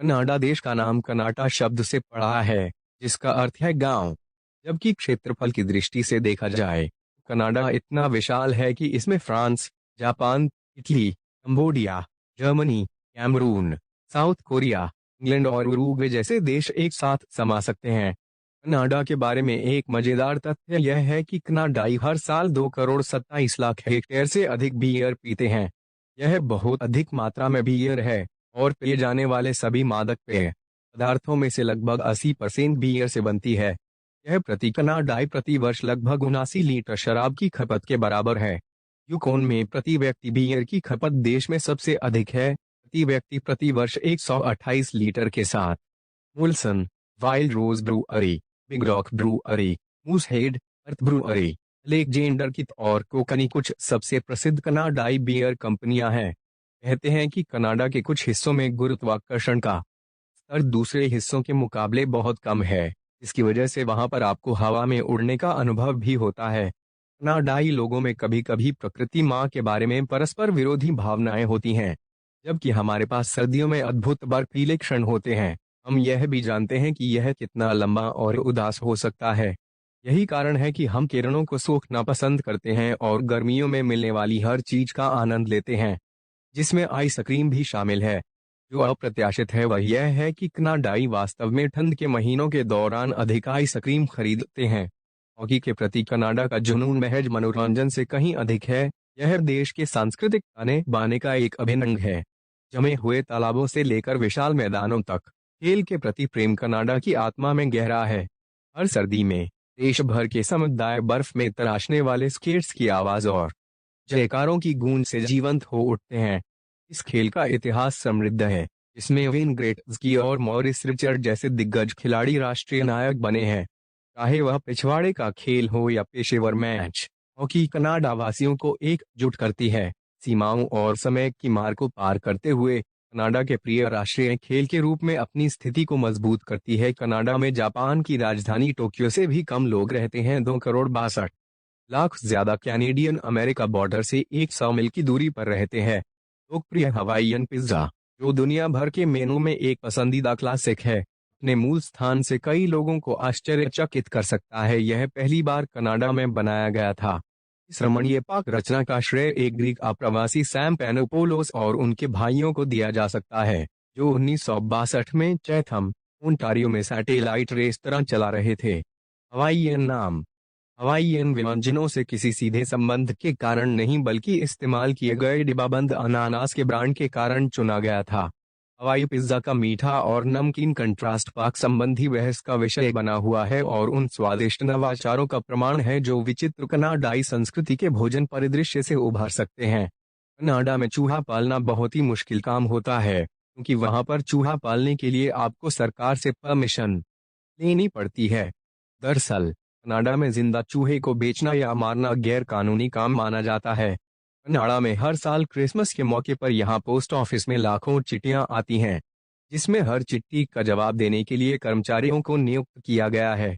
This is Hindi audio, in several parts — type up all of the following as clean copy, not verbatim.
कनाडा देश का नाम कनाटा शब्द से पड़ा है, जिसका अर्थ है गांव। जबकि क्षेत्रफल की दृष्टि से देखा जाए, कनाडा इतना विशाल है कि इसमें France, Japan, Italy, Cambodia, Germany, Cameroon, South Korea, England और उरुग्वे जैसे देश एक साथ समा सकते हैं। कनाडा के बारे में एक मजेदार तथ्य यह है कि कनाडाई हर साल 2 करोड़ 27 लाख हेक्टेयर से अधिक बियर पीते हैं। यह बहुत अधिक मात्रा में बियर है और पिए जाने वाले सभी मादक पेय पदार्थों में से लगभग 80% बियर से बनती है। यह प्रति कनाडाई प्रति वर्ष लगभग 79 लीटर शराब की खपत के बराबर है। यूकोन में प्रति व्यक्ति बियर की खपत देश में सबसे अधिक है, प्रति व्यक्ति प्रति वर्ष 128 लीटर के साथ। मुल्सन, वाइल्ड रोज ब्रूअरी, बिग रॉक ब्रूअरी, मूसहेड, अर्थ ब्रूअरी, अलेक्जेंडर की और कोकनी कुछ सबसे प्रसिद्ध कनाडाई बियर कंपनियां हैं। कहते हैं कि कनाडा के कुछ हिस्सों में गुरुत्वाकर्षण का स्तर दूसरे हिस्सों के मुकाबले बहुत कम है, इसकी वजह से वहां पर आपको हवा में उड़ने का अनुभव भी होता है। कनाडाई लोगों में कभी कभी प्रकृति माँ के बारे में परस्पर विरोधी भावनाएं होती हैं। जबकि हमारे पास सर्दियों में अद्भुत बर्फीले क्षण होते हैं, हम यह भी जानते हैं कि यह कितना लंबा और उदास हो सकता है। यही कारण है कि हम किरणों को सोखना पसंद करते हैं और गर्मियों में मिलने वाली हर चीज का आनंद लेते हैं, जिसमें आइसक्रीम भी शामिल है। जो अप्रत्याशित है वह यह है कि कनाडाई वास्तव में ठंड के महीनों के दौरान अधिक आइसक्रीम खरीदते हैं। हॉकी के प्रति कनाडा का जुनून महज मनोरंजन से कहीं अधिक है, यह देश के सांस्कृतिक ताने बाने का एक अभिन्न अंग है। जमे हुए तालाबों से लेकर विशाल मैदानों तक, खेल के प्रति प्रेम कनाडा की आत्मा में गहरा है। हर सर्दी में देश भर के समुदाय बर्फ में तराशने वाले स्केट्स की आवाज और जयकारों की गूंज से जीवंत हो उठते हैं। इस खेल का इतिहास समृद्ध है, इसमें वेन ग्रेट्ज़की और मॉरिस रिचर्ड जैसे दिग्गज खिलाड़ी राष्ट्रीय नायक बने हैं। चाहे वह पिछवाड़े का खेल हो या पेशेवर मैच, हॉकी कनाडा वासियों को एकजुट करती है। सीमाओं और समय की मार को पार करते हुए कनाडा के प्रिय राष्ट्रीय खेल के रूप में अपनी स्थिति को मजबूत करती है। कनाडा में जापान की राजधानी टोक्यो से भी कम लोग रहते हैं, 2 करोड़ 62 लाख ज्यादा कैनेडियन अमेरिका बॉर्डर से 100 मील की दूरी पर रहते हैं। लोकप्रिय हवाईयन पिज्जा, जो दुनिया भर के मेनू में एक पसंदीदा क्लासिक है, अपने मूल स्थान से कई लोगों को आश्चर्यचकित कर सकता है। यह पहली बार कनाडा में बनाया गया था। इस रमणीय पाक रचना का श्रेय एक ग्रीक आप्रवासी सैम पेनोपोलोस और उनके भाइयों को दिया जा सकता है, जो 1962 में चैथम, ओंटारियो में सैटेलाइट रेस्तरां चला रहे थे। हवाईयन नाम हवाईयन व्यंजनों से किसी सीधे संबंध के कारण नहीं, बल्कि इस्तेमाल किए गए डिब्बाबंद अनानास के ब्रांड के कारण चुना गया था। हवाई पिज्जा का मीठा और नमकीन कंट्रास्ट पाक संबंधी बहस का विषय बना हुआ है और उन स्वादिष्ट नवाचारों का प्रमाण है जो विचित्र कनाडाई संस्कृति के भोजन परिदृश्य से उभर सकते हैं। कनाडा में चूहा पालना बहुत ही मुश्किल काम होता है, क्योंकि वहां पर चूहा पालने के लिए आपको सरकार से परमिशन लेनी पड़ती है। दरअसल कनाडा में जिंदा चूहे को बेचना या मारना गैर कानूनी काम माना जाता है। कनाडा में हर साल क्रिसमस के मौके पर यहाँ पोस्ट ऑफिस में लाखों चिट्ठियां आती हैं, जिसमें हर चिट्ठी का जवाब देने के लिए कर्मचारियों को नियुक्त किया गया है।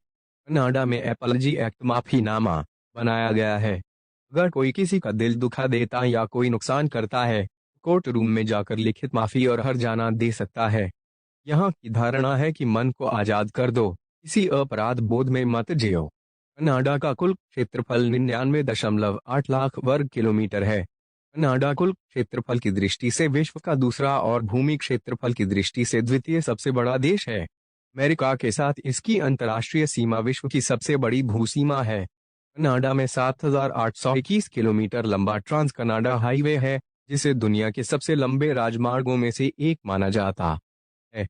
कनाडा में एपोलॉजी एक्ट माफीनामा बनाया गया है। अगर कोई किसी का दिल दुखा देता या कोई नुकसान करता है, कोर्ट रूम में जाकर लिखित माफी और हर्जाना दे सकता है। यहाँ की धारणा है कि मन को आजाद कर दो, किसी अपराध बोध में मत जियो। कनाडा का कुल क्षेत्रफल 99.8 लाख वर्ग किलोमीटर है। कनाडा कुल क्षेत्रफल की दृष्टि से विश्व का दूसरा और भूमि क्षेत्रफल की दृष्टि से द्वितीय सबसे बड़ा देश है। अमेरिका के साथ इसकी अंतर्राष्ट्रीय सीमा विश्व की सबसे बड़ी भूसीमा है। कनाडा में 7,821 किलोमीटर लंबा ट्रांस कनाडा हाईवे है, जिसे दुनिया के सबसे लंबे राजमार्गों में से एक माना जाता है।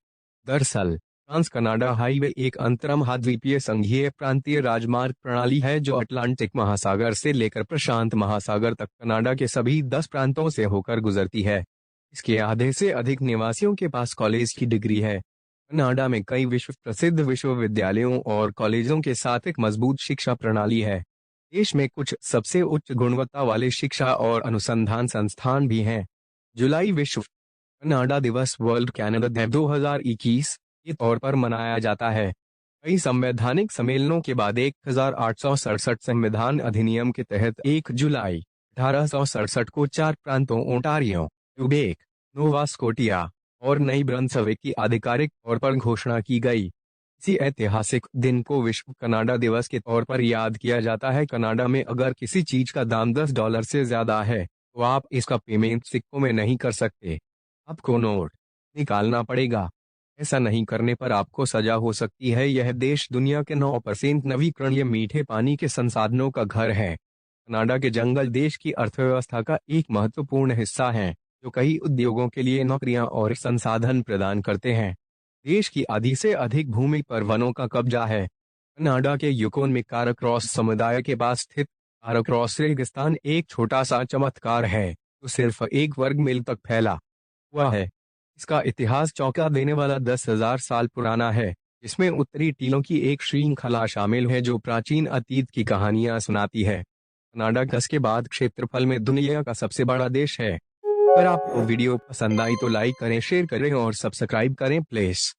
दरअसल ट्रांस कनाडा हाईवे एक अंतर्महाद्वीपीय संघीय प्रांतीय राजमार्ग प्रणाली है जो अटलांटिक महासागर से लेकर प्रशांत महासागर तक कनाडा के सभी 10 प्रांतों से होकर गुजरती है। इसके आधे से अधिक निवासियों के पास कॉलेज की डिग्री है। कनाडा में कई विश्व प्रसिद्ध विश्वविद्यालयों और कॉलेजों के साथ एक मजबूत शिक्षा प्रणाली है। देश में कुछ सबसे उच्च गुणवत्ता वाले शिक्षा और अनुसंधान संस्थान भी हैं। जुलाई विश्व कनाडा दिवस वर्ल्ड कनाडा डे 2021 के तौर पर मनाया जाता है। कई संवैधानिक सम्मेलनों के बाद 1867 संविधान अधिनियम के तहत 1 जुलाई 1867 को 4 प्रांतों ओंटारियो, क्यूबेक, नोवा स्कोटिया और नई ब्रंसविक की आधिकारिक तौर पर घोषणा की गई। इसी ऐतिहासिक दिन को विश्व कनाडा दिवस के तौर पर याद किया जाता है। कनाडा में अगर किसी चीज का दाम $10 से ज्यादा है तो आप इसका पेमेंट सिक्कों में नहीं कर सकते, आपको नोट निकालना पड़ेगा। ऐसा नहीं करने पर आपको सजा हो सकती है। यह देश दुनिया के 9% नवीकरणीय मीठे पानी के संसाधनों का घर है। कनाडा के जंगल देश की अर्थव्यवस्था का एक महत्वपूर्ण हिस्सा हैं, जो कई उद्योगों के लिए नौकरियां और संसाधन प्रदान करते हैं। देश की आधी से अधिक भूमि पर वनों का कब्जा है। कनाडा के यूकोन में कारक्रॉस समुदाय के पास स्थित कारक्रॉस रेगिस्तान एक छोटा सा चमत्कार है, जो सिर्फ 1 वर्ग मील तक फैला हुआ है। इसका इतिहास चौंका देने वाला 10,000 साल पुराना है, जिसमें उत्तरी टीलों की एक श्रृंखला शामिल है जो प्राचीन अतीत की कहानियां सुनाती है। कनाडा 10 के बाद क्षेत्रफल में दुनिया का सबसे बड़ा देश है। अगर आपको वीडियो पसंद आई तो लाइक करें, शेयर करें और सब्सक्राइब करें प्लीज।